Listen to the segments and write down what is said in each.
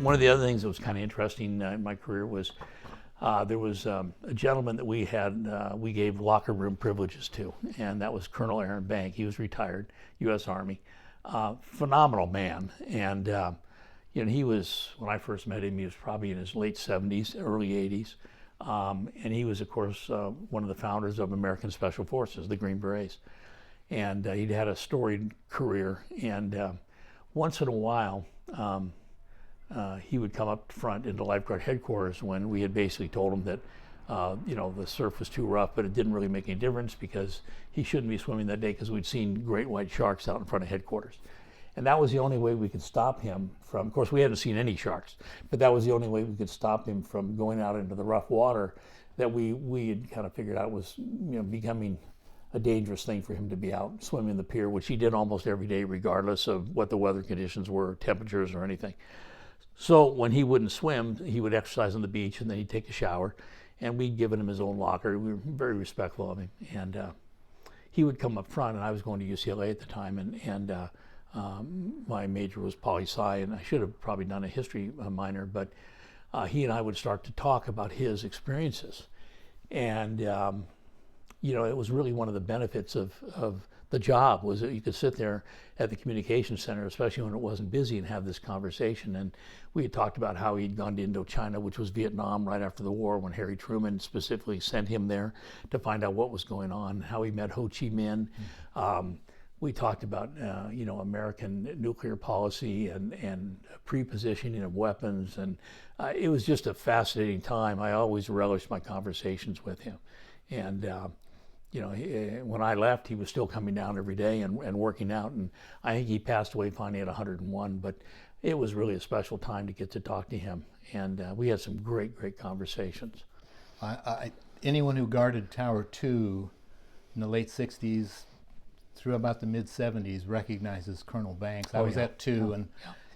one of the other things that was kind of interesting in my career was there was a gentleman that we gave locker room privileges to, and that was Colonel Aaron Bank. He was retired, U.S. Army, phenomenal man, and he was, when I first met him, he was probably in his late 70s, early 80s, and he was, of course, one of the founders of American Special Forces, the Green Berets, and he'd had a storied career, and once in a while, he would come up front into Lifeguard headquarters when we had basically told him that, the surf was too rough, but it didn't really make any difference because he shouldn't be swimming that day because we'd seen great white sharks out in front of headquarters. And that was the only way we could stop him from, of course, we hadn't seen any sharks, but that was the only way we could stop him from going out into the rough water that we had kind of figured out was, becoming a dangerous thing for him to be out swimming the pier, which he did almost every day, regardless of what the weather conditions were, temperatures or anything. So when he wouldn't swim, he would exercise on the beach and then he'd take a shower, and we'd given him his own locker. We were very respectful of him, and he would come up front, and I was going to UCLA at the time, and my major was poli-sci, and I should have probably done a history minor, but he and I would start to talk about his experiences, and it was really one of the benefits of the job was that you could sit there at the communications center, especially when it wasn't busy, and have this conversation. And we had talked about how he'd gone to Indochina, which was Vietnam, right after the war, when Harry Truman specifically sent him there to find out what was going on, how he met Ho Chi Minh. We talked about, American nuclear policy and pre-positioning of weapons. And it was just a fascinating time. I always relished my conversations with him. And when I left, he was still coming down every day and working out, and I think he passed away finally at 101, but it was really a special time to get to talk to him, and we had some great conversations. Anyone who guarded Tower 2 in the late 60s through about the mid-70s recognizes Colonel Banks. I was at 2, and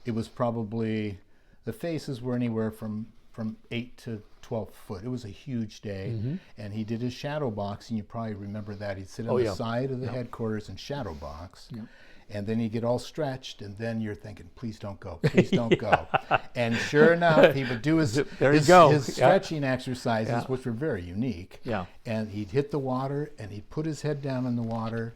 it was probably, the faces were anywhere from 8 to 12 foot. It was a huge day, and he did his shadow box, and you probably remember that. He'd sit on the side of the headquarters and shadow box, and then he'd get all stretched, and then you're thinking, please don't go, please don't go. And sure enough, he would do his stretching exercises, which were very unique, and he'd hit the water, and he'd put his head down in the water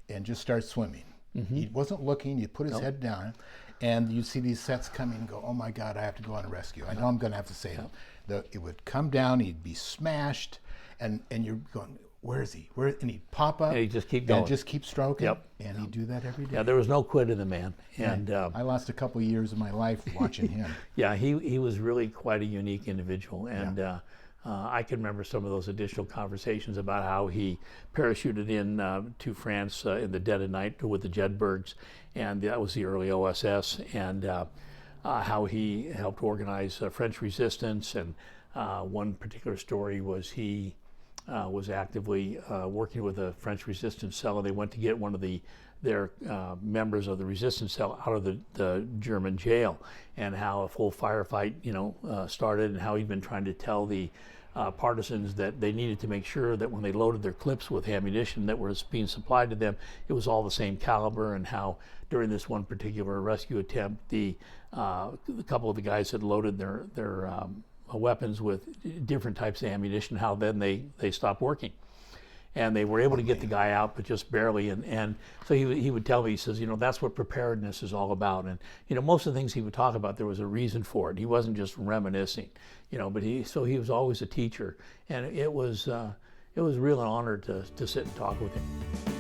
and just start swimming. He wasn't looking, he'd put his head down, and you'd see these sets coming and go, oh my God, I have to go on a rescue. I know I'm going to have to save him. It would come down, he'd be smashed, and you're going, where is he? And he'd pop up, and he'd just keep going. And just keep stroking, and he'd do that every day. Yeah, there was no quit in the man. And I lost a couple of years of my life watching him. Yeah, he was really quite a unique individual, and I can remember some of those additional conversations about how he parachuted in to France in the dead of night with the Jedburghs, and that was the early OSS, and how he helped organize French resistance. And one particular story was he was actively working with a French resistance cell, and they went to get one of their members of the resistance cell out of the German jail, and how a full firefight started, and how he'd been trying to tell the partisans that they needed to make sure that when they loaded their clips with ammunition that was being supplied to them, it was all the same caliber, and how during this one particular rescue attempt, the couple of the guys had loaded their weapons with different types of ammunition, how then they stopped working. And they were able to get the guy out, but just barely. And so he would tell me, he says, that's what preparedness is all about. And, most of the things he would talk about, there was a reason for it. He wasn't just reminiscing, but he was always a teacher. And it was real an honor to sit and talk with him.